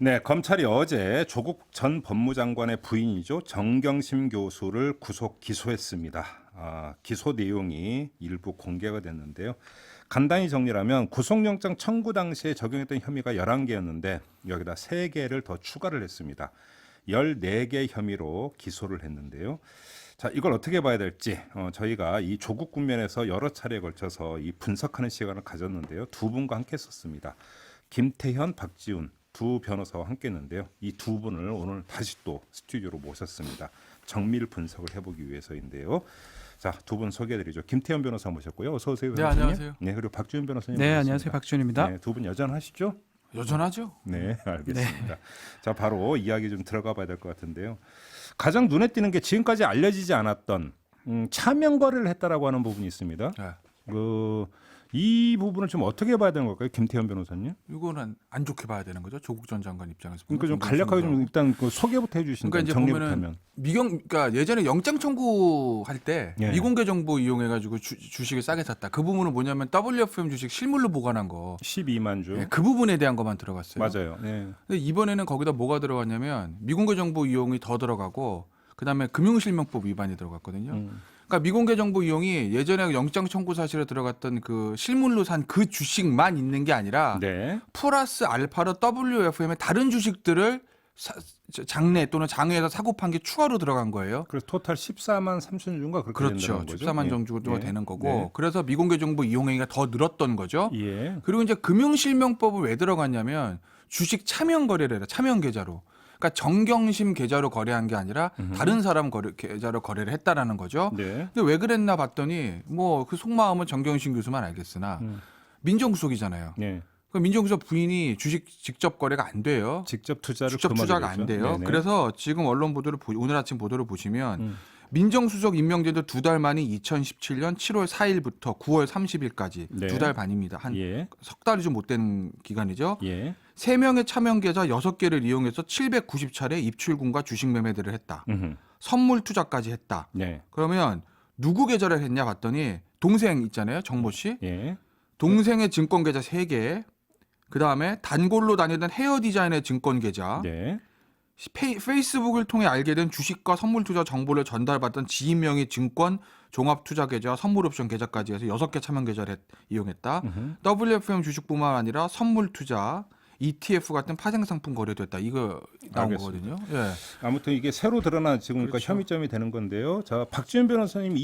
네, 검찰이 어제 조국 전 법무장관의 부인이죠. 정경심 교수를 구속 기소했습니다. 기소 내용이 일부 공개가 됐는데요. 간단히 정리하면 구속영장 청구 당시에 적용했던 혐의가 11개였는데 여기다 3개를 더 추가를 했습니다. 14개 혐의로 기소를 했는데요. 자, 이걸 어떻게 봐야 될지 저희가 이 조국 국면에서 여러 차례에 걸쳐서 이 분석하는 시간을 가졌는데요. 두 분과 함께 했었습니다. 김태현, 박지훈 두 변호사와 함께 했는데요. 이 두 분을 오늘 다시 또 스튜디오로 모셨습니다. 정밀 분석을 해보기 위해서인데요. 자, 두 분 소개해드리죠. 김태현 변호사 모셨고요. 어서 오세요. 네, 변호사님. 안녕하세요. 네, 그리고 박지훈 변호사님. 네, 모셨습니다. 안녕하세요. 박지훈입니다. 네, 두 분 여전하시죠? 여전하죠. 네, 알겠습니다. 자, 바로 이야기 좀 들어가 봐야 될 것 같은데요. 가장 눈에 띄는 게 지금까지 알려지지 않았던 차명 거래를 했다라고 하는 부분이 있습니다. 네. 이 부분을 좀 어떻게 봐야 되는 걸까요, 김태현 변호사님? 이거는 안 좋게 봐야 되는 거죠. 조국 전 장관 입장에서. 그러니까 좀 간략하게 좀 일단 그 소개부터 해주신다면 그러니까 이제 정리부터 보면은 하면. 그러니까 예전에 영장 청구할 때 예. 미공개 정보 이용해가지고 주식을 싸게 샀다. 그 부분은 뭐냐면 WFM 주식 실물로 보관한 거. 12만 주. 예, 그 부분에 대한 것만 들어갔어요. 맞아요. 네. 근데 이번에는 거기다 뭐가 들어갔냐면 미공개 정보 이용이 더 들어가고 그다음에 금융실명법 위반이 들어갔거든요. 그러니까 미공개 정보 이용이 예전에 영장 청구 사실에 들어갔던 그 실물로 산 그 주식만 있는 게 아니라 네. 플러스 알파로 WFM의 다른 주식들을 장내 또는 장외에서 사고 판 게 추가로 들어간 거예요. 그래서 토탈 14만 3천 주인가 그렇게 그렇죠. 된다는 거죠. 14만 예. 정도가 예. 되는 거고 네. 그래서 미공개 정보 이용행위가 더 늘었던 거죠. 예. 그리고 이제 금융실명법을 왜 들어갔냐면 주식 차명 거래를 해라. 차명 계좌로. 그러니까 정경심 계좌로 거래한 게 아니라 다른 사람 계좌로 거래를 했다라는 거죠. 네. 근데 왜 그랬나 봤더니 뭐 그 속마음은 정경심 교수만 알겠으나 민정수석이잖아요. 네. 그 민정수석 부인이 주식 직접 거래가 안 돼요. 직접 투자를 직접 투자가 안 돼요. 네네. 그래서 지금 언론 보도를 오늘 아침 보도를 보시면 민정수석 임명제도 2달 만이 2017년 7월 4일부터 9월 30일까지 네. 2달 반입니다. 한 예. 석 달이 좀 못 된 기간이죠. 예. 3명의 차명 계좌 6개를 이용해서 790차례 입출금과 주식 매매들을 했다. 선물 투자까지 했다. 네. 그러면 누구 계좌를 했냐 봤더니 동생 있잖아요. 정모 씨. 예. 동생의 증권 계좌 3개. 그다음에 단골로 다니던 헤어 디자인의 증권 계좌. 네. 페이스북을 통해 알게 된 주식과 선물 투자 정보를 전달받던 지인 명의 증권 종합 투자 계좌, 선물 옵션 계좌까지 해서 6개 차명 계좌를 이용했다. WFM 주식뿐만 아니라 선물 투자, ETF 같은 파생 상품 거래도 했다. 이거 나온 알겠습니다. 거거든요. 예. 아무튼 이게 새로 드러난 지금 그러니까 그렇죠. 혐의점이 되는 건데요. 자, 박지훈 변호사님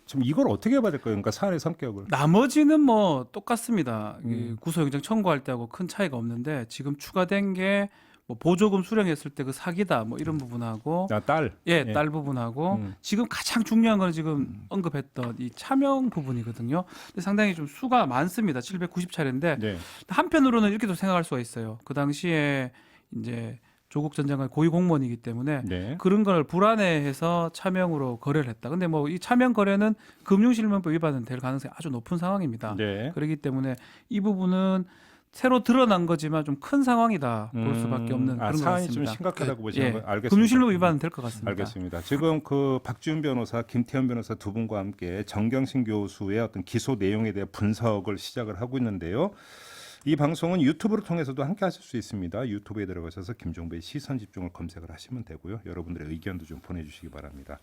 지금 이걸 어떻게 봐야 될까요? 그러니까 사안의 성격을. 나머지는 뭐 똑같습니다. 이 음. 구속영장 청구할 때하고 큰 차이가 없는데 지금 추가된 게 뭐 보조금 수령했을 때 그 사기다 뭐 이런 부분하고 딸. 예, 딸 부분하고 지금 가장 중요한 거는 지금 언급했던 이 차명 부분이거든요. 근데 상당히 좀 수가 많습니다. 790차례인데 네. 한편으로는 이렇게도 생각할 수가 있어요. 그 당시에 이제 조국 전 장관 고위 공무원이기 때문에 네. 그런 걸 불안해해서 차명으로 거래를 했다. 근데 뭐 이 차명 거래는 금융실명법 위반은 될 가능성이 아주 높은 상황입니다. 네. 그렇기 때문에 이 부분은 새로 드러난 거지만 좀 큰 상황이다 볼 수밖에 없는 그런 것 사안이 좀 같습니다. 심각하다고 보시는 예, 거예요. 알겠습니다. 금융실명 위반은 될 것 같습니다. 알겠습니다. 지금 그 박지훈 변호사, 김태현 변호사 두 분과 함께 정경심 교수의 어떤 기소 내용에 대해 분석을 시작을 하고 있는데요. 이 방송은 유튜브를 통해서도 함께 하실 수 있습니다. 유튜브에 들어가셔서 김종배의 시선 집중을 검색을 하시면 되고요. 여러분들의 의견도 좀 보내주시기 바랍니다.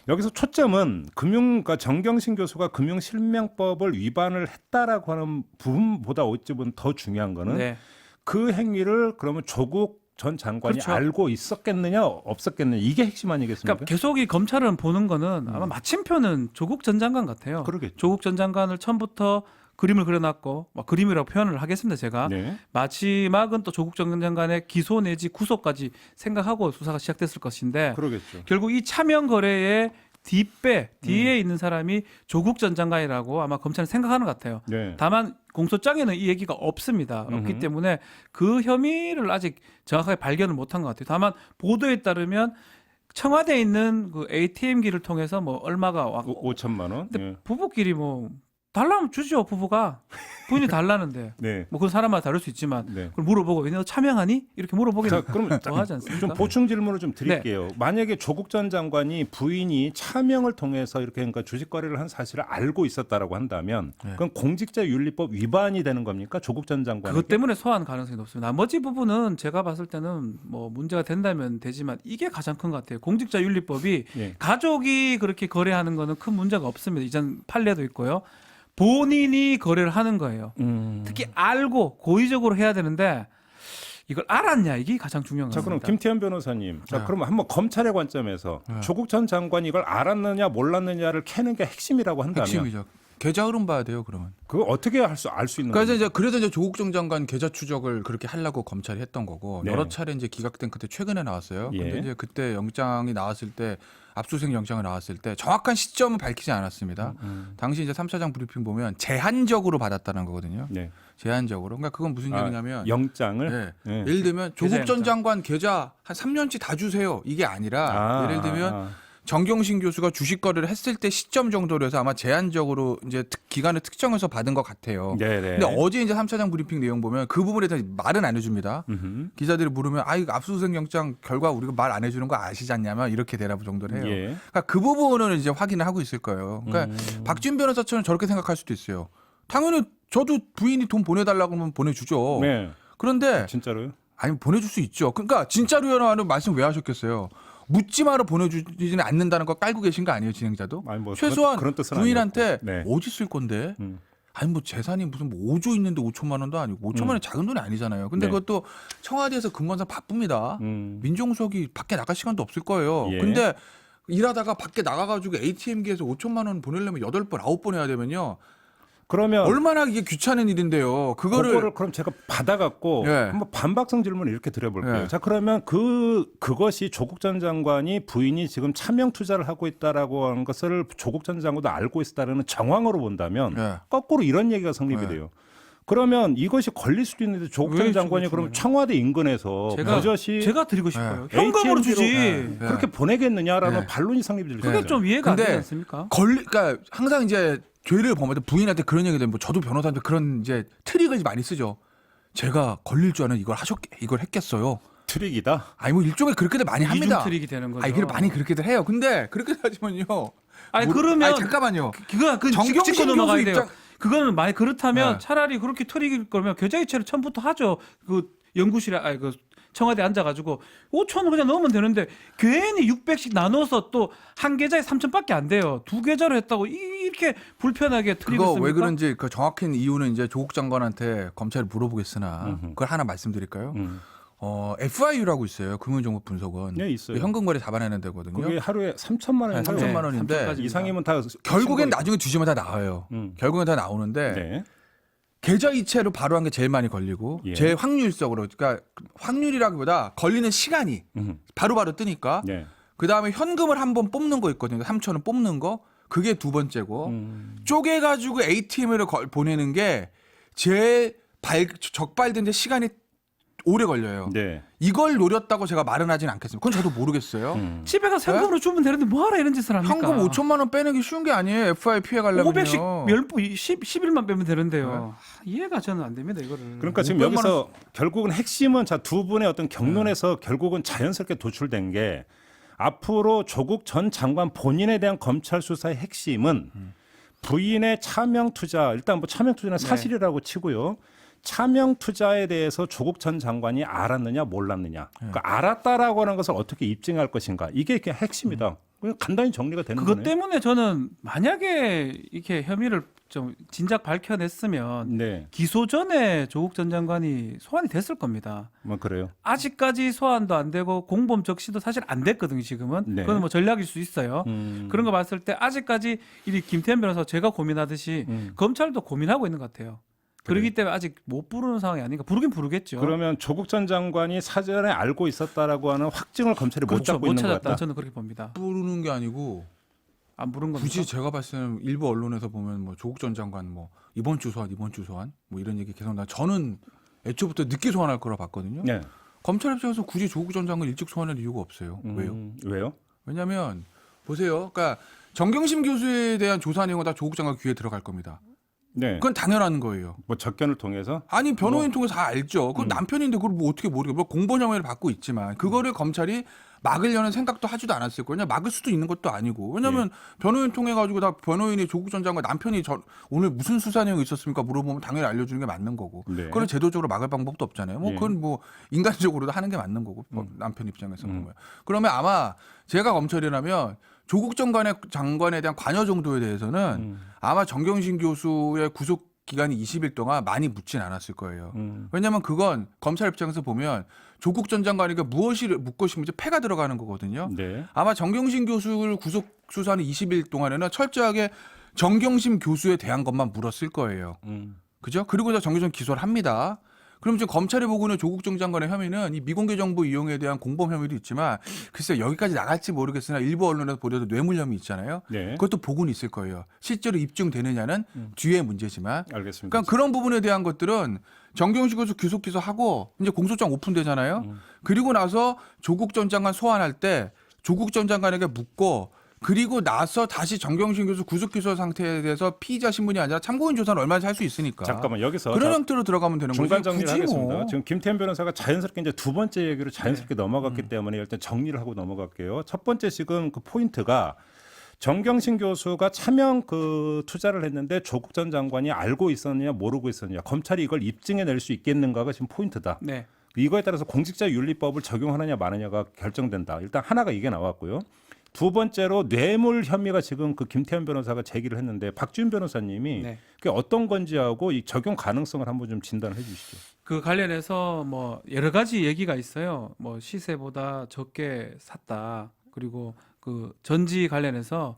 여기서 초점은 그러니까 정경심 교수가 금융실명법을 위반을 했다라고 하는 부분보다 어찌보면 더 중요한 거는 네. 그 행위를 그러면 조국 전 장관이 그렇죠. 알고 있었겠느냐 없었겠느냐 이게 핵심 아니겠습니까? 그러니까 계속 이 검찰은 보는 거는 아마 마침표는 조국 전 장관 같아요. 그러겠죠. 조국 전 장관을 처음부터 그림을 그려놨고 그림이라고 표현을 하겠습니다. 제가 네. 마지막은 또 조국 전 장관의 기소 내지 구속까지 생각하고 수사가 시작됐을 것인데 그러겠죠. 결국 이 차명 거래의 뒤에 있는 사람이 조국 전 장관이라고 아마 검찰은 생각하는 것 같아요. 네. 다만 공소장에는 이 얘기가 없습니다. 없기 때문에 그 혐의를 아직 정확하게 발견을 못한 것 같아요. 다만 보도에 따르면 청와대에 있는 그 ATM기를 통해서 뭐 얼마가 왔고 5천만 원. 근데 예. 부부끼리 뭐 달라면 주죠 부부가 부인이 달라는데 네. 뭐 그건 사람마다 다를 수 있지만 네. 그걸 물어보고 왜냐 너 참여하니 이렇게 물어보기는 자, 그럼 좋아하지 않습니까? 좀 보충 질문을 좀 드릴게요. 만약에 조국 전 장관이 부인이 차명을 통해서 이렇게 그러니까 주식 거래를 한 사실을 알고 있었다라고 한다면 네. 그건 공직자윤리법 위반이 되는 겁니까? 조국 전 장관. 그것 때문에 소환 가능성이 높습니다. 나머지 부분은 제가 봤을 때는 뭐 문제가 된다면 되지만 이게 가장 큰 것 같아요. 공직자윤리법이 예. 가족이 그렇게 거래하는 거는 큰 문제가 없습니다. 이전 판례도 있고요. 본인이 거래를 하는 거예요. 특히 알고 고의적으로 해야 되는데 이걸 알았냐 이게 가장 중요한 자, 겁니다. 그럼 김태현 변호사님. 자, 네. 그럼 한번 검찰의 관점에서 네. 조국 전 장관이 이걸 알았느냐 몰랐느냐를 캐는 게 핵심이라고 한다면 핵심이죠. 계좌 흐름 봐야 돼요, 그러면. 그거 어떻게 알 수 있는 그래서 겁니까? 그래서 조국 전 장관 계좌 추적을 그렇게 하려고 검찰이 했던 거고 네. 여러 차례 이제 기각된 그때 최근에 나왔어요. 예. 근데 이제 그때 영장이 나왔을 때 압수수색 영장이 나왔을 때 정확한 시점은 밝히지 않았습니다. 당시 이제 3차장 브리핑 보면 제한적으로 받았다는 거거든요. 네. 제한적으로. 그러니까 그건 무슨 아, 얘기냐면 영장을 네. 네. 예를 들면 계좌 조국 전 영장. 장관 계좌 한 3년치 다 주세요. 이게 아니라 예를 들면 아. 정경심 교수가 주식 거래를 했을 때 시점 정도로 해서 아마 제한적으로 이제 기간을 특정해서 받은 것 같아요. 네네. 근데 어제 이제 3차장 브리핑 내용 보면 그 부분에 대해서 말은 안 해줍니다. 음흠. 기자들이 물으면 아 이거 압수수색 영장 결과 우리가 말 안 해주는 거 아시지 않냐면 이렇게 대답 정도를 해요. 예. 그러니까 그 부분을 이제 확인을 하고 있을 거예요. 그러니까 박준 변호사처럼 저렇게 생각할 수도 있어요. 당연히 저도 부인이 돈 보내달라고 하면 보내주죠. 네. 그런데 진짜로요? 아니 보내줄 수 있죠. 그러니까 진짜로라는 말씀 왜 하셨겠어요? 묻지마로 보내주지는 않는다는 거 깔고 계신 거 아니에요, 진행자도? 아니 뭐 최소한 그런 뜻은 부인한테 아니었고. 네. 어디 쓸 건데? 음. 아니 뭐 재산이 무슨 뭐 5조 있는데 5천만 원도 아니고 5천만 원이 작은 돈이 아니잖아요. 근데 네. 그것도 청와대에서 근무한 사람 바쁩니다. 민정수석이 밖에 나갈 시간도 없을 거예요. 예. 근데 일하다가 밖에 나가가지고 ATM기에서 5천만 원 보내려면 8번, 9번 해야 되면요. 그러면 얼마나 이게 귀찮은 일인데요. 그거를 그럼 제가 받아갖고 예. 한번 반박성 질문을 이렇게 드려볼게요. 예. 자 그러면 그것이 조국 전 장관이 부인이 지금 차명 투자를 하고 있다라고 하는 것을 조국 전 장관도 알고 있다는 정황으로 본다면 예. 거꾸로 이런 얘기가 성립이 예. 돼요. 그러면 이것이 걸릴 수도 있는데 조국 왜 전 장관이 조국 그럼 장관이? 청와대 인근에서 버젓이 제가 드리고 싶어요. 네. 현금으로 ATM 주지. 기로 그렇게 보내겠느냐라는 네. 반론이 성립이 될 수 그게 있어요. 좀 이해가 안 근데 되지 않습니까? 그러니까 항상 이제 죄를 범할 때 부인한테 그런 얘기 되면 뭐 저도 변호사한테 그런 이제 트릭을 많이 쓰죠. 제가 걸릴 줄 아는 이걸 했겠어요. 트릭이다. 아니 뭐 일종의 그렇게들 많이 합니다. 이중 트릭이 되는 거죠. 아니 그래 많이 그렇게들 해요. 근데 그렇게 하지만요. 아니 뭐- 그러면 아니, 잠깐만요. 그거 정경심 짚고 넘어가야 교수 돼요. 입장- 그거는 만약 그렇다면 네. 차라리 그렇게 트릭일 거면 계좌이체를 처음부터 하죠. 그 연구실에 아니 그 청와대 앉아가지고 5천원 그냥 넣으면 되는데 괜히 600씩 나눠서 또 한 계좌에 3천밖에 안 돼요. 두 계좌로 했다고 이렇게 불편하게 트릭을 그거 씁니까? 왜 그런지 그 정확한 이유는 이제 조국 장관한테 검찰이 물어보겠으나 그걸 하나 말씀드릴까요? FIU라고 있어요. 금융정보 분석원. 네, 있어요. 현금 거래 잡아내는 데거든요. 그게 하루에 3천만 네, 원 3천만 원인데 3천까지. 이상이면 다 결국엔 나중에 뒤지면 다 나와요. 결국엔 다 나오는데 네. 계좌 이체로 바로 한 게 제일 많이 걸리고 예. 제일 확률적으로 그러니까 확률이라기보다 걸리는 시간이 바로바로 뜨니까 네. 그다음에 현금을 한번 뽑는 거 있거든요. 3천원 뽑는 거 그게 두 번째고 쪼개가지고 ATM으로 보내는 게 제일 적발된 시간이 오래 걸려요. 네. 이걸 노렸다고 제가 말은 하진 않겠습니다. 그건 저도 모르겠어요. 집에 가서 현금으로 주면 되는데 뭐하러 이런 짓을 합니까? 현금 5천만 원 빼는 게 쉬운 게 아니에요. FI 피해 가려면요. 500씩 10일만 빼면 되는데요. 이해가 저는 안 됩니다. 이거를. 그러니까 지금 500만 여기서 결국은 핵심은 자 두 분의 어떤 경론에서 결국은 자연스럽게 도출된 게 앞으로 조국 전 장관 본인에 대한 검찰 수사의 핵심은 부인의 차명 투자 일단 뭐 차명 투자는 사실이라고 치고요. 차명 투자에 대해서 조국 전 장관이 알았느냐 몰랐느냐. 그러니까 알았다라고 하는 것을 어떻게 입증할 것인가. 이게 그냥 핵심이다. 그냥 간단히 정리가 되는 그것 거네요. 때문에 저는 만약에 이렇게 혐의를 좀 진작 밝혀냈으면 네. 기소 전에 조국 전 장관이 소환이 됐을 겁니다. 뭐 그래요. 아직까지 소환도 안 되고 공범 적시도 사실 안 됐거든요. 지금은 네. 그건 뭐 전략일 수 있어요. 그런 거 봤을 때 아직까지 이 김태현 변호사 제가 고민하듯이 검찰도 고민하고 있는 것 같아요. 그렇기 때문에 아직 못 부르는 상황이 아닌가. 부르긴 부르겠죠. 그러면 조국 전 장관이 사전에 알고 있었다라고 하는 확증을 검찰이 못 그렇죠. 잡고 못 있는 것 찾았다. 같다. 저는 그렇게 봅니다. 부르는 게 아니고 안 부른 겁니까? 굳이 제가 봤을 때는 일부 언론에서 보면 뭐 조국 전 장관 뭐 이번 주 소환 뭐 이런 얘기 계속 나 저는 애초부터 늦게 소환할 거라 봤거든요. 네. 검찰 입장에서 굳이 조국 전 장관 일찍 소환할 이유가 없어요. 왜요? 왜요? 왜냐하면 보세요. 그러니까 정경심 교수에 대한 조사 내용은 다 조국 장관 귀에 들어갈 겁니다. 네. 그건 당연한 거예요. 뭐 접견을 통해서 아니 변호인 통해서 다 알죠. 그건 남편인데 그걸 뭐 어떻게 모르게 뭐 공범 혐의를 받고 있지만 그거를 검찰이 막으려는 생각도 하지도 않았을 거냐. 막을 수도 있는 것도 아니고. 왜냐하면 변호인 통해 가지고 다 변호인이 조국 전 장관 남편이 오늘 무슨 수사 내용이 있었습니까 물어보면 당연히 알려주는 게 맞는 거고. 네. 그걸 제도적으로 막을 방법도 없잖아요. 뭐 예. 그건 뭐 인간적으로도 하는 게 맞는 거고 남편 입장에서 보면. 그러면 아마 제가 검찰이라면 조국 전 장관에 대한 관여 정도에 대해서는 아마 정경심 교수의 구속 기간이 20일 동안 많이 묻진 않았을 거예요. 왜냐하면 그건 검찰 입장에서 보면 조국 전 장관에게 무엇을 묻고 싶은지 패가 들어가는 거거든요. 네. 아마 정경심 교수를 구속 수사하는 20일 동안에는 철저하게 정경심 교수에 대한 것만 물었을 거예요. 그죠? 그리고 정경심 기소를 합니다. 그럼 지금 검찰이 보고 있는 조국 전 장관의 혐의는 이 미공개 정보 이용에 대한 공범 혐의도 있지만 글쎄 여기까지 나갈지 모르겠으나 일부 언론에서 보려도 뇌물 혐의 있잖아요. 네. 그것도 보고는 있을 거예요. 실제로 입증되느냐는 뒤에 문제지만. 알겠습니다. 그러니까 그런 부분에 대한 것들은 정경심 교수 구속 기소하고 이제 공소장 오픈되잖아요. 그리고 나서 조국 전 장관 소환할 때 조국 전 장관에게 묻고 그리고 나서 다시 정경심 교수 구속 기소 상태에 대해서 피의자 신분이 아니라 참고인 조사는 얼마든지 할 수 있으니까. 잠깐만 여기서 그런 형태로 들어가면 되는 거죠. 중간 정리를 굳이 하겠습니다. 뭐. 지금 김태현 변호사가 자연스럽게 이제 두 번째 얘기로 자연스럽게 넘어갔기 때문에 일단 정리를 하고 넘어갈게요. 첫 번째 지금 그 포인트가 정경심 교수가 차명 그 투자를 했는데 조국 전 장관이 알고 있었느냐 모르고 있었느냐 검찰이 이걸 입증해낼 수 있겠는가가 지금 포인트다. 네. 이거에 따라서 공직자윤리법을 적용하느냐 마느냐가 결정된다. 일단 하나가 이게 나왔고요. 두 번째로 뇌물 혐의가 지금 그 김태현 변호사가 제기를 했는데 박지훈 변호사님이 네. 그게 어떤 건지 하고 이 적용 가능성을 한번 좀 진단을 해주시죠. 그 관련해서 뭐 여러 가지 얘기가 있어요. 뭐 시세보다 적게 샀다. 그리고 그 전지 관련해서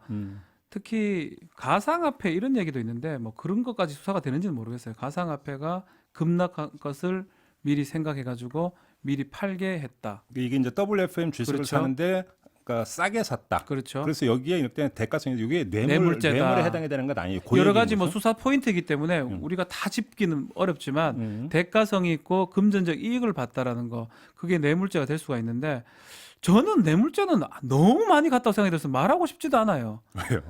특히 가상화폐 이런 얘기도 있는데 뭐 그런 것까지 수사가 되는지는 모르겠어요. 가상화폐가 급락한 것을 미리 생각해가지고 미리 팔게 했다. 이게 이제 WFM 주식을 그렇죠. 사는데 그러니까 싸게 샀다. 그렇죠. 그래서 여기에 일단 대가성이 이게 뇌물죄다. 뇌물에 해당이 되는 건 아니에요. 그 여러 얘기인 가지 뭐 거죠? 수사 포인트이기 때문에 우리가 다 짚기는 어렵지만 대가성이 있고 금전적 이익을 봤다라는 거 그게 뇌물죄가 될 수가 있는데 저는 뇌물죄는 너무 많이 갔다고 생각이 들어서 말하고 싶지도 않아요. 왜요?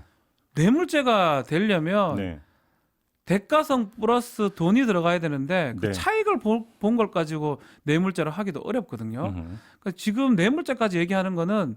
뇌물죄가 되려면 네. 대가성 플러스 돈이 들어가야 되는데 그 네. 차익을 본 걸 가지고 뇌물죄를 하기도 어렵거든요. 그러니까 지금 뇌물죄까지 얘기하는 거는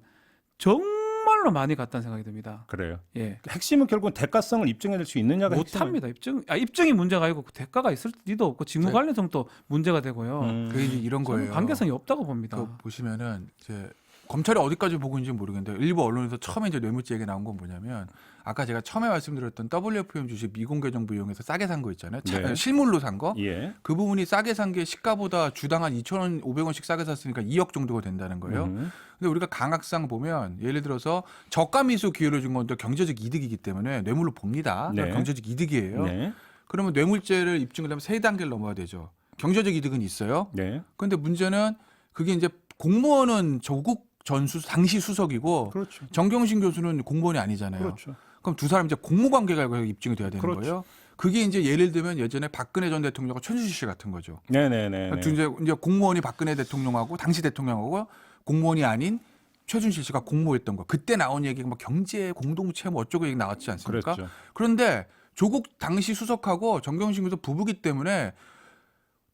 정말로 많이 갔다는 생각이 듭니다. 그래요. 예. 핵심은 결국은 대가성을 입증해낼 수 있느냐가 못합니다. 입증이 문제가 아니고 그 대가가 있을 리도 없고 직무 네. 관련성도 문제가 되고요. 그게 이제 이런 저는 거예요. 관계성이 없다고 봅니다. 그 보시면은 이제 검찰이 어디까지 보고 있는지 모르겠는데 일부 언론에서 처음에 이제 뇌물죄 얘기 나온 건 뭐냐면 아까 제가 처음에 말씀드렸던 WFM 주식 미공개 정보 이용해서 싸게 산 거 있잖아요. 네. 실물로 산 거. 예. 그 부분이 싸게 산 게 시가보다 주당 한 2,000원, 500원씩 싸게 샀으니까 2억 정도가 된다는 거예요. 근데 우리가 강학상 보면 예를 들어서 저가 미수 기회를 준 건데 경제적 이득이기 때문에 뇌물로 봅니다. 네. 경제적 이득이에요. 네. 그러면 뇌물죄를 입증하려면 세 단계를 넘어야 되죠. 경제적 이득은 있어요. 네. 그런데 문제는 그게 이제 공무원은 조국 당시 수석이고 그렇죠. 정경심 교수는 공무원이 아니잖아요. 그렇죠. 그럼 두 사람 이제 공무관계가 입증이 돼야 되는 그렇죠. 거예요. 그게 이제 예를 들면 예전에 박근혜 전 대통령과 최순실 씨 같은 거죠. 네네네. 그러니까 이제 공무원이 박근혜 대통령하고 당시 대통령하고 공무원이 아닌 최순실 씨가 공모했던 거. 그때 나온 얘기가 뭐 경제 공동체 뭐 어쩌고 얘기 나왔지 않습니까? 그랬죠. 그런데 조국 당시 수석하고 정경심 교수 부부기 때문에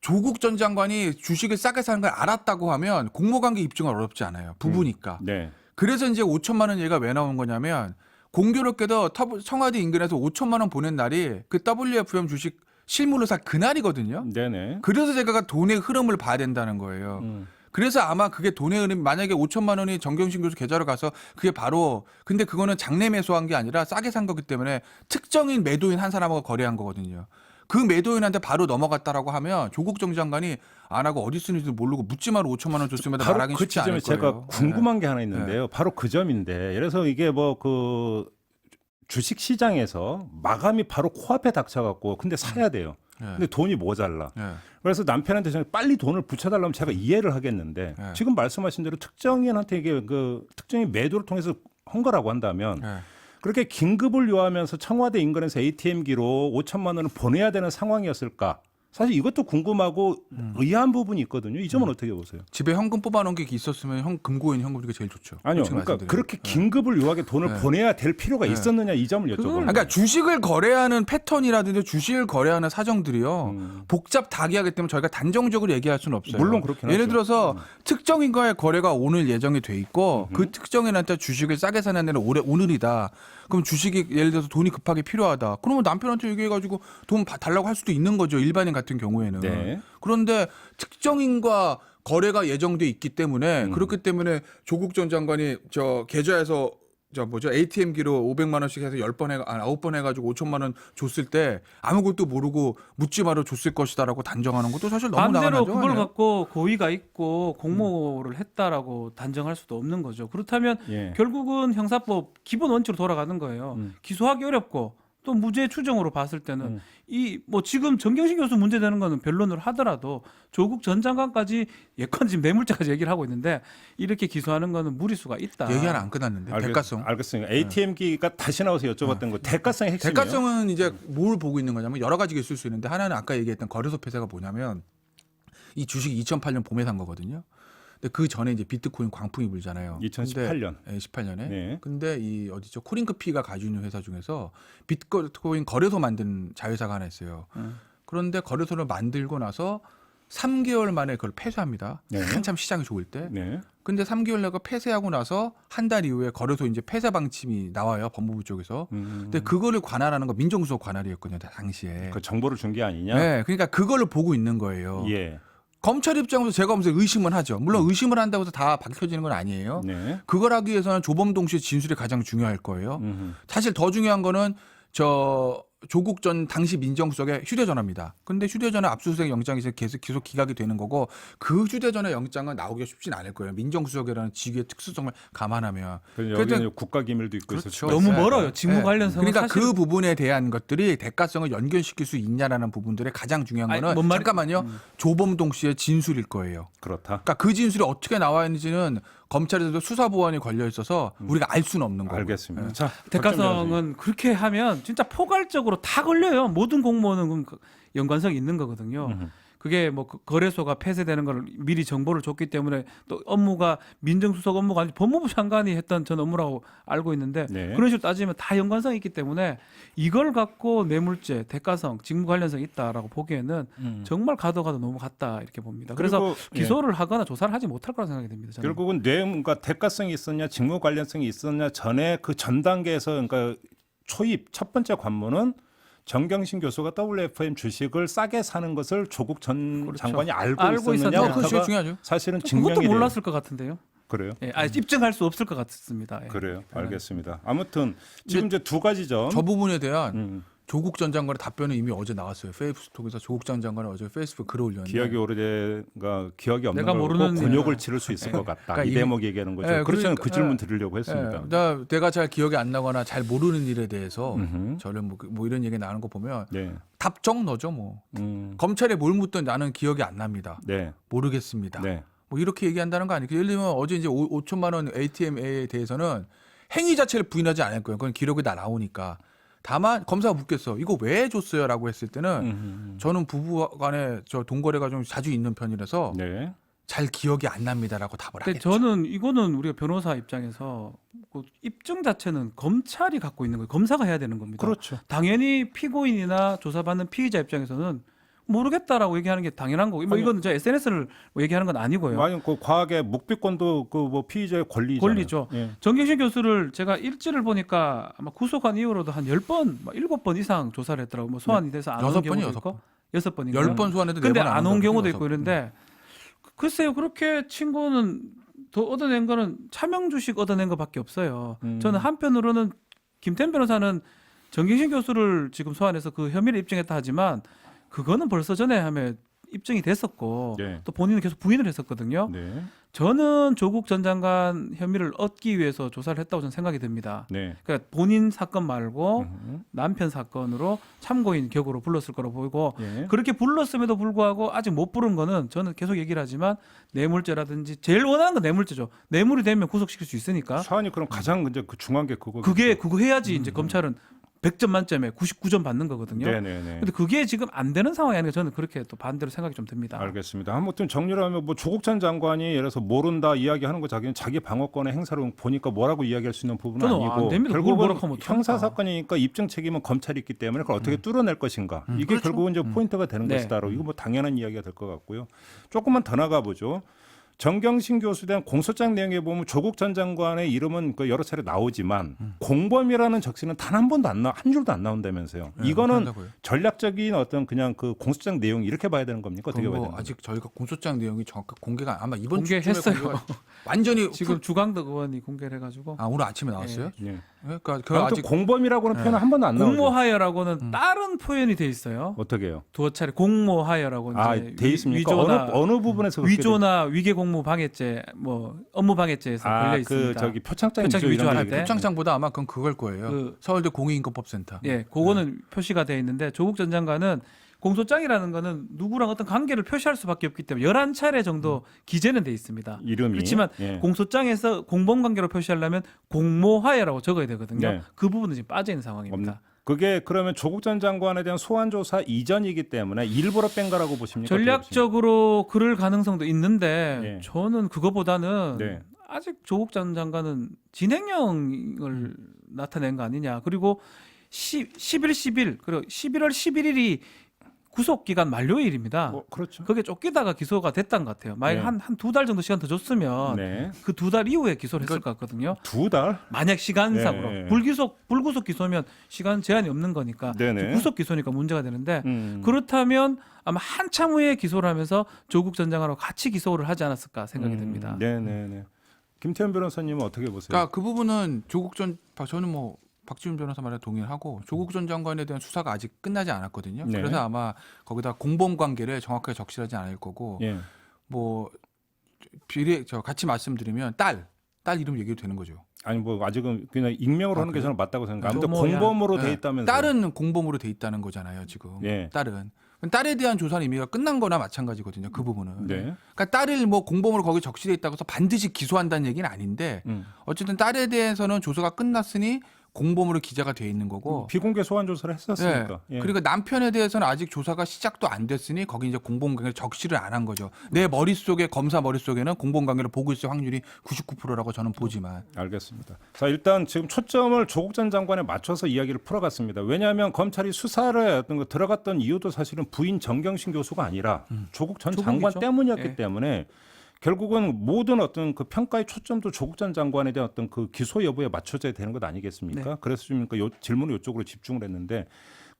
조국 전 장관이 주식을 싸게 사는 걸 알았다고 하면 공모관계 입증은 어렵지 않아요. 부부니까. 네. 그래서 이제 5천만 원 얘기가 왜 나온 거냐면 공교롭게도 청와대 인근에서 5천만 원 보낸 날이 그 WFM 주식 실물로 산 그날이거든요. 네네. 그래서 제가 돈의 흐름을 봐야 된다는 거예요. 그래서 아마 그게 돈의 흐름 만약에 5천만 원이 정경심 교수 계좌로 가서 그게 바로 근데 그거는 장내 매수한 게 아니라 싸게 산 거기 때문에 특정인 매도인 한 사람하고 거래한 거거든요. 그 매도인한테 바로 넘어갔다라고 하면 조국 전 장관이 안 하고 어디 쓰는지도 모르고 묻지만 5천만 원 줬으면 바로 말하기 그 쉽지 않을 지점에 거예요. 제가 궁금한 게 하나 있는데요. 바로 그 점인데, 그래서 이게 뭐 그 주식 시장에서 마감이 바로 코앞에 닥쳐갖고 근데 사야 돼요. 근데 돈이 모자라. 그래서 남편한테 저는 빨리 돈을 붙여달라면 제가 이해를 하겠는데 지금 말씀하신 대로 특정인한테 이게 그 특정인 매도를 통해서 한 거라고 한다면 그렇게 긴급을 요하면서 청와대 인근에서 ATM기로 5천만 원을 보내야 되는 상황이었을까? 사실 이것도 궁금하고 의아한 부분이 있거든요. 이 점은 어떻게 보세요? 집에 현금 뽑아놓은 게 있었으면 금고인 현금 주기가 제일 좋죠. 아니요. 솔직히 그러니까 말씀드리면. 그렇게 긴급을 요하게 돈을 네. 보내야 될 필요가 네. 있었느냐 이 점을 여쭤보는 거예요. 그러니까 주식을 거래하는 패턴이라든지 주식을 거래하는 사정들이요. 복잡다기하기 때문에 저희가 단정적으로 얘기할 수는 없어요. 물론 그렇긴 예를 하죠. 들어서 특정인과의 거래가 오늘 예정이 돼 있고 그 특정인한테 주식을 싸게 사는 데는 오늘이다. 그럼 주식이 예를 들어서 돈이 급하게 필요하다. 그러면 남편한테 얘기해가지고 돈 달라고 할 수도 있는 거죠. 일반인 같은 경우에는. 네. 그런데 특정인과 거래가 예정돼 있기 때문에 그렇기 때문에 조국 전 장관이 저 계좌에서 ATM기로 500만 원씩 해서 9번 해가지고 5천만 원 줬을 때 아무것도 모르고 묻지 말아 줬을 것이다라고 단정하는 것도 사실 너무 반대로 나가나죠. 그걸 갖고 고의가 있고 공모를 했다라고 단정할 수도 없는 거죠. 그렇다면 예. 결국은 형사법 기본 원칙으로 돌아가는 거예요. 기소하기 어렵고 또 무죄 추정으로 봤을 때는 이 뭐 지금 정경심 교수 문제되는 거는 변론을 하더라도 조국 전 장관까지 예컨 지금 뇌물죄까지 얘기를 하고 있는데 이렇게 기소하는 거는 무리수가 있다. 얘기 하나 안 끝났는데 대가성. 알겠습니다. ATM기가 다시 나와서 여쭤봤던 거 대가성의 핵심이에요. 대가성은 이제 뭘 보고 있는 거냐면 여러 가지가 있을 수 있는데 하나는 아까 얘기했던 거래소 폐쇄가 뭐냐면 이 주식 2008년 봄에 산 거거든요. 근데 그 전에 이제 비트코인 광풍이 불잖아요. 2018년. 네, 18년에. 네. 근데 이 어디죠? 코링크피가 가지고 있는 회사 중에서 비트코인 거래소 만든 자회사가 하나 있어요. 그런데 거래소를 만들고 나서 3개월 만에 그걸 폐쇄합니다. 네. 한참 시장이 좋을 때. 네. 근데 3개월 내가 폐쇄하고 나서 한 달 이후에 거래소 이제 폐쇄 방침이 나와요. 법무부 쪽에서. 근데 그거를 관할하는 거 민정수석 관할이었거든요. 당시에. 그 정보를 준 게 아니냐? 네, 그러니까 그거를 보고 있는 거예요. 예. 검찰 입장에서 제가 보면서 의심은 하죠. 물론 의심을 한다고 해서 다 밝혀지는 건 아니에요. 네. 그걸 하기 위해서는 조범동 씨의 진술이 가장 중요할 거예요. 사실 더 중요한 거는 저 조국 전 당시 민정수석의 휴대전화입니다. 근데 휴대전화 압수수색 영장이 계속 기각이 되는 거고 그 휴대전화 영장은 나오기가 쉽진 않을 거예요. 민정수석이라는 직위의 특수성을 감안하면. 여기는 국가기밀도 있고 그렇죠. 있을 수가 너무 있어요. 멀어요. 직무 네. 관련성은 그러니까 사실 그 부분에 대한 것들이 대가성을 연결시킬 수 있냐라는 부분들의 가장 중요한 아니, 거는 뭔 말이- 잠깐만요. 조범동 씨의 진술일 거예요. 그렇다. 그러니까 그 진술이 어떻게 나와 있는지는 검찰에서도 수사 보완이 걸려 있어서 우리가 알 수는 없는 거고. 알겠습니다. 자, 대가성은 그렇게 하면 진짜 포괄적으로 다 걸려요. 모든 공무원은 그럼 연관성이 있는 거거든요. 그게 뭐 거래소가 폐쇄되는 걸 미리 정보를 줬기 때문에 또 업무가 민정수석 업무가 아니고 법무부 장관이 했던 전 업무라고 알고 있는데 네. 그런 식으로 따지면 다 연관성이 있기 때문에 이걸 갖고 뇌물죄, 대가성, 직무 관련성이 있다라고 보기에는 정말 가도 너무 같다 이렇게 봅니다. 그래서 그리고, 기소를 하거나 조사를 하지 못할 거라고 생각이 됩니다. 저는. 결국은 뇌물과 대가성이 있었냐, 직무 관련성이 있었냐 전에 그 전 단계에서 그러니까 초입 첫 번째 관문은 정경심 교수가 WFM 주식을 싸게 사는 것을 조국 전 그렇죠. 장관이 알고 알고 있었느냐? 있었냐? 그거 중요하죠. 사실은 그것도 증명이 돼요. 몰랐을 것 같은데요. 그래요? 예, 입증할 수 없을 것 같습니다. 예. 그래요. 알겠습니다. 아무튼 지금 이제 두 가지 점. 저 부분에 대한 조국 전 장관의 답변은 이미 어제 나왔어요. 페이스북에서 조국 전 장관은 어제 페이스북 글을 올렸는데 기억이 오래가 기억이 없는 내가 걸 모르는 곤욕을 일이야. 치를 수 있을 것 같다. 그러니까 이 이미- 대목 얘기하는 거죠. 예, 그렇죠. 그러니까- 그 질문 예. 드리려고 했습니다. 내가 잘 기억이 안 나거나 잘 모르는 일에 대해서 저는 뭐 이런 얘기 나오는 거 보면 네. 답정 너죠 뭐. 음, 검찰에 뭘 묻든 나는 기억이 안 납니다. 네. 모르겠습니다. 네. 뭐 이렇게 얘기한다는 거 아니에요. 예를 들면 어제 이제 5천만 원 ATM에 대해서는 행위 자체를 부인하지 않을 거예요. 그건 기록이 다 나오니까. 다만 검사가 묻겠어. 이거 왜 줬어요라고 했을 때는 저는 부부 간에 저 돈거래가 좀 자주 있는 편이라서 네. 잘 기억이 안 납니다라고 답을 근데 하겠죠. 저는 이거는 우리가 변호사 입장에서 그 입증 자체는 검찰이 갖고 있는 거예요. 검사가 해야 되는 겁니다. 그렇죠. 당연히 피고인이나 조사받는 피의자 입장에서는 모르겠다라고 얘기하는 게 당연한 거고. 뭐 아니, 이건 저 SNS를 얘기하는 건 아니고요. 만약 그 과학의 묵비권도 그 뭐 피의자의 권리잖아요. 권리죠. 예. 정경심 교수를 제가 일지를 보니까 아마 구속한 이후로도 한 10번, 7번 이상 조사를 했더라고요. 뭐 소환이 돼서 안 온 6번이 경우도 6번. 있고 6번인가요? 10번 소환해도 근데 4번 안 온 경우도 있고 이런데 글쎄요. 그렇게 친구는 더 얻어낸 거는 차명 주식 얻어낸 것밖에 없어요. 저는 한편으로는 김태현 변호사는 정경심 교수를 지금 소환해서 그 혐의를 입증했다 하지만 그거는 벌써 전에 하면 입증이 됐었고 네. 또 본인은 계속 부인을 했었거든요. 네. 저는 조국 전 장관 혐의를 얻기 위해서 조사를 했다고 저는 생각이 됩니다. 네. 그러니까 본인 사건 말고 남편 사건으로 참고인 격으로 불렀을 거라고 보이고 예. 그렇게 불렀음에도 불구하고 아직 못 부른 거는 저는 계속 얘기를 하지만 뇌물죄라든지 제일 원하는 건 뇌물죄죠. 뇌물이 되면 구속시킬 수 있으니까 사안이 그럼 가장 이제 그 중요한 게 그거. 그거 해야지 이제 검찰은 100점 만점에 99점 받는 거거든요. 네네네. 근데 그게 지금 안 되는 상황이 아니라 저는 그렇게 또 반대로 생각이 좀 듭니다. 알겠습니다. 아무튼 정리를 하면 뭐 조국 전 장관이 예를 들어서 모른다 이야기하는 거 자기는 자기 방어권의 행사로 보니까 뭐라고 이야기할 수 있는 부분은 저는 안 아니고 됩니다. 그걸 결국은 뭐라고 하면 형사 어떡합니까? 사건이니까 입증 책임은 검찰이 있기 때문에 그걸 어떻게 뚫어낼 것인가 이게 그렇죠. 결국은 이제 포인트가 되는 네. 것이다라고 이거 뭐 당연한 이야기가 될 것 같고요. 조금만 더 나가 보죠. 정경심 교수에 대한 공소장 내용에 보면 조국 전 장관의 이름은 그 여러 차례 나오지만 공범이라는 적시는 단 한 번도 한 줄도 안 나온다면서요. 네, 이거는 그런다고요. 전략적인 어떤 그냥 그 공소장 내용 이렇게 봐야 되는 겁니까? 어떻게 그건 봐야 뭐 되는 겁니까? 아직 저희가 공소장 내용이 정확하게 공개가 아마 이번 공개했어요. 주쯤에 완전히 지금 주광덕 의원이 공개를 해가지고 아 오늘 아침에 나왔어요? 예. 그러니까 그 아무튼 아직 공범이라고는 네. 표현 한 번도 안 나오죠. 공모하여라고는 다른 표현이 돼 있어요. 어떻게 해요? 두어 차례 공모하여라고 아, 이제 돼 있습니까? 위조나 어느 부분에서 그렇게 위조나 위계 공무 방해죄 뭐 업무 방해죄에서 걸려 그 있습니다. 저기 표창장 표창 위조 이런 위조할 거 때? 표창장보다 아마 그건 그걸 거예요. 그- 서울대 공익인권법센터. 예, 그거는 표시가 돼 있는데 조국 전 장관은 공소장이라는 거는 누구랑 어떤 관계를 표시할 수밖에 없기 때문에 11차례 정도 기재는 돼 있습니다. 이름이 그렇지만 예. 공소장에서 공범 관계로 표시하려면 공모하여라고 적어야 되거든요. 네. 그 부분은 지금 빠져 있는 상황입니다. 그게 그러면 조국 전 장관에 대한 소환 조사 이전이기 때문에 일부러 뺀 거라고 보십니까? 전략적으로 그럴 가능성도 있는데 예. 저는 그거보다는 네. 아직 조국 전 장관은 진행령을 나타낸 거 아니냐. 그리고 10일 그리고 11월 11일이 구속 기간 만료일입니다. 뭐 그렇죠. 그게 쫓기다가 기소가 됐던 것 같아요. 만약 네. 한 두 달 정도 시간 더 줬으면 네. 그 2달 이후에 기소를 했을 것 같거든요. 2달? 만약 시간상으로 네. 불구속 기소면 시간 제한이 없는 거니까 네네. 구속 기소니까 문제가 되는데 음. 그렇다면 아마 한참 후에 기소를 하면서 조국 전 장관하고 같이 기소를 하지 않았을까 생각이 듭니다. 네네네. 김태현 변호사님은 어떻게 보세요? 그러니까 그 부분은 저는 뭐 박지훈 변호사 말에 동의하고 조국 전 장관에 대한 수사가 아직 끝나지 않았거든요. 네. 그래서 아마 거기다 공범 관계를 정확하게 적시하지 않을 거고 예. 뭐 같이 말씀드리면 딸 이름 얘기도 되는 거죠. 아니 뭐 아직은 그냥 익명으로 하는 게 저는 맞다고 생각합니다. 아무튼 조모야. 공범으로 돼 네. 있다면서. 딸은 공범으로 돼 있다는 거잖아요, 지금. 예. 딸은. 딸에 대한 조사는 의미가 끝난 거나 마찬가지거든요. 그 부분은. 네. 그러니까 딸을 뭐 공범으로 거기 적시돼 있다고 해서 반드시 기소한다는 얘기는 아닌데 어쨌든 딸에 대해서는 조사가 끝났으니 공범으로 기재가 돼 있는 거고. 비공개 소환 조사를 했었으니까. 예. 예. 그리고 남편에 대해서는 아직 조사가 시작도 안 됐으니 거기 이제 공범관계를 적시를 안 한 거죠. 내 머릿속에 검사 머릿속에는 공범관계를 보고 있을 확률이 99%라고 저는 보지만. 알겠습니다. 자, 일단 지금 초점을 조국 전 장관에 맞춰서 이야기를 풀어갔습니다. 왜냐하면 검찰이 수사를 어떤 거 들어갔던 이유도 사실은 부인 정경심 교수가 아니라 조국 전 장관 조국이죠. 때문이었기 예. 때문에 결국은 모든 어떤 그 평가의 초점도 조국 전 장관에 대한 어떤 그 기소 여부에 맞춰져야 되는 것 아니겠습니까? 네. 그래서 좀 질문을 이쪽으로 집중을 했는데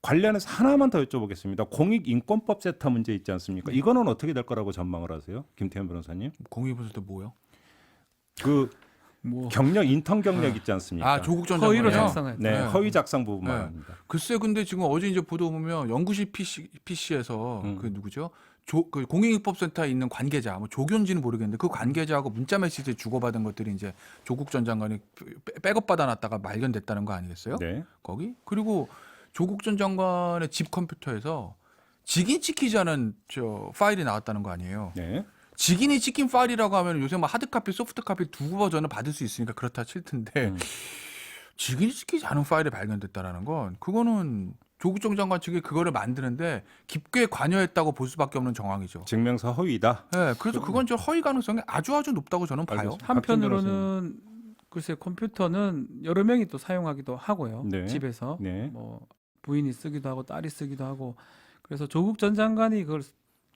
관련해서 하나만 더 여쭤보겠습니다. 공익인권법 세타 문제 있지 않습니까? 이거는 어떻게 될 거라고 전망을 하세요, 김태현 변호사님? 공익부서 때 뭐요? 그 뭐 경력 인턴 경력 있지 않습니까? 아 조국 전 허위로 장관이요? 작성했죠. 네, 네. 허위 작성 부분 네. 말입니다. 글쎄 근데 지금 어제 이제 보도 보면 연구실 PC에서 그 누구죠? 그 공익인권법센터에 있는 관계자, 뭐 조교인지는 모르겠는데 그 관계자하고 문자 메시지 주고받은 것들이 이제 조국 전 장관이 백업 받아놨다가 발견됐다는 거 아니겠어요? 네. 거기 그리고 조국 전 장관의 집 컴퓨터에서 직인 찍히지 않은 저 파일이 나왔다는 거 아니에요? 네. 직인이 찍힌 파일이라고 하면 요새 뭐 하드카피, 소프트카피 두 버전을 받을 수 있으니까 그렇다 칠 텐데 직인이 찍히지 않은 파일이 발견됐다라는 건 그거는 조국 전 장관 측이 그거를 만드는데 깊게 관여했다고 볼 수밖에 없는 정황이죠. 증명서 허위다. 네, 그래서 그건 저 허위 가능성이 아주 높다고 저는 봐요. 알겠습니다. 한편으로는 글쎄 컴퓨터는 여러 명이 또 사용하기도 하고요. 네. 집에서 네. 뭐 부인이 쓰기도 하고 딸이 쓰기도 하고 그래서 조국 전 장관이 그걸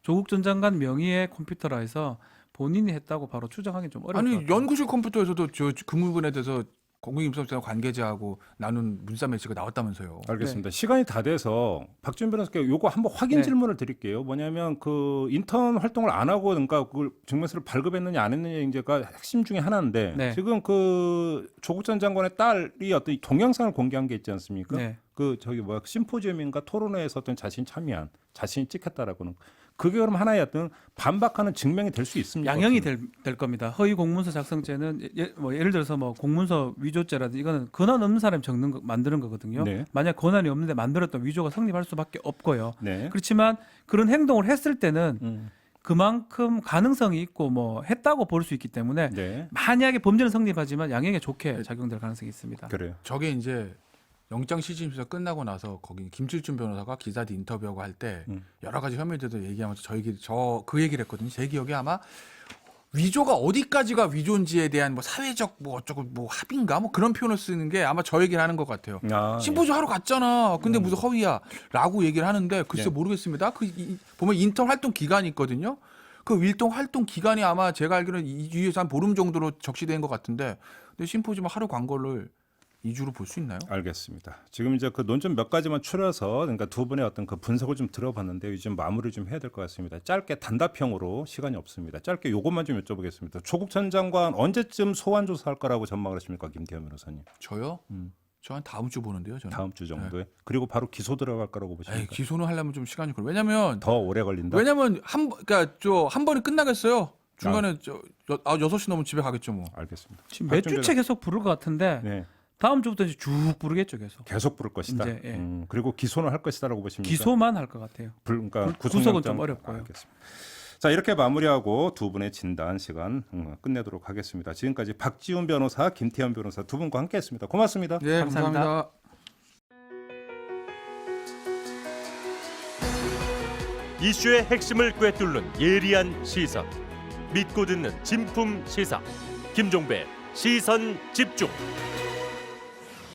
조국 전 장관 명의의 컴퓨터라 해서 본인이 했다고 바로 추정하기 좀 어려울 것 아니 같아요. 연구실 컴퓨터에서도 저 그 부분에 대해서 공익인권센터 관계자하고 나눈 문자 메시지가 나왔다면서요. 알겠습니다. 시간이 다 돼서 박준 변호사께 요거 한번 확인 네. 질문을 드릴게요. 뭐냐면 그 인턴 활동을 안 하고 그러니까 그걸 증명서를 발급했느냐 안 했느냐 이제가 핵심 중에 하나인데 네. 지금 그 조국 전 장관의 딸이 어떤 동영상을 공개한 게 있지 않습니까? 네. 그 저기 뭐야 심포지엄인가 토론회에서 어떤 자신이 찍혔다라고는 그게 그럼 하나의 어떤 반박하는 증명이 될 수 있습니까? 양형이 될 겁니다. 허위 공문서 작성죄는 예를 들어서 뭐 공문서 위조죄라든지 이거는 권한 없는 사람이 만드는 거거든요. 네. 만약 권한이 없는데 만들었던 위조가 성립할 수밖에 없고요. 네. 그렇지만 그런 행동을 했을 때는 그만큼 가능성이 있고 뭐 했다고 볼 수 있기 때문에 네. 만약에 범죄는 성립하지만 양형에 좋게 작용될 가능성이 있습니다. 그래요. 저게 이제 영장 실질심사 끝나고 나서 거기 김칠준 변호사가 기자들 인터뷰하고 할 때 여러 가지 혐의들도 얘기하면서 그 얘기를 했거든요. 제 기억에 아마 위조가 어디까지가 위조인지에 대한 뭐 사회적 뭐 어쩌고 뭐 합의인가 뭐 그런 표현을 쓰는 게 아마 저 얘기를 하는 것 같아요. 심포지엄 하러 갔잖아. 근데 무슨 허위야라고 얘기를 하는데 글쎄 모르겠습니다. 보면 인턴 활동 기간이 있거든요. 그 일동 활동 기간이 아마 제가 알기로는 2주에서 한 보름 정도로 적시된 것 같은데 근데 심포지엄 하루 간 거를 2주로 볼 수 있나요? 알겠습니다. 지금 이제 그 논점 몇 가지만 추려서 그러니까 두 분의 어떤 그 분석을 좀 들어봤는데요. 이제 마무리 좀 해야 될 것 같습니다. 짧게 단답형으로 시간이 없습니다. 짧게 요것만 좀 여쭤보겠습니다. 조국 전 장관 언제쯤 소환 조사할 거라고 전망을 하십니까, 김태현 변호사님? 저요? 저 한 다음 주 보는데요. 저는. 다음 주 정도에. 그리고 바로 기소 들어갈 거라고 보십니까? 기소는 하려면 좀 시간이 걸려. 왜냐면 더 오래 걸린다. 그러니까 한 번에 끝나겠어요. 중간에 6시 넘으면 집에 가겠죠, 뭐. 알겠습니다. 지금 몇 주째 계속 부를 것 같은데 네. 다음 주부터 이제 쭉 부르겠죠, 계속. 계속 부를 것이다. 이제, 예. 그리고 기소는 할 것이다라고 보십니까? 기소만 할 것 같아요. 그러니까 구속은 좀 어렵고요. 알겠습니다. 자, 이렇게 마무리하고 두 분의 진단 시간 끝내도록 하겠습니다. 지금까지 박지훈 변호사, 김태현 변호사 두 분과 함께했습니다. 고맙습니다. 네, 감사합니다. 이슈의 핵심을 꿰뚫는 예리한 시선, 믿고 듣는 진품 시사 김종배 시선 집중.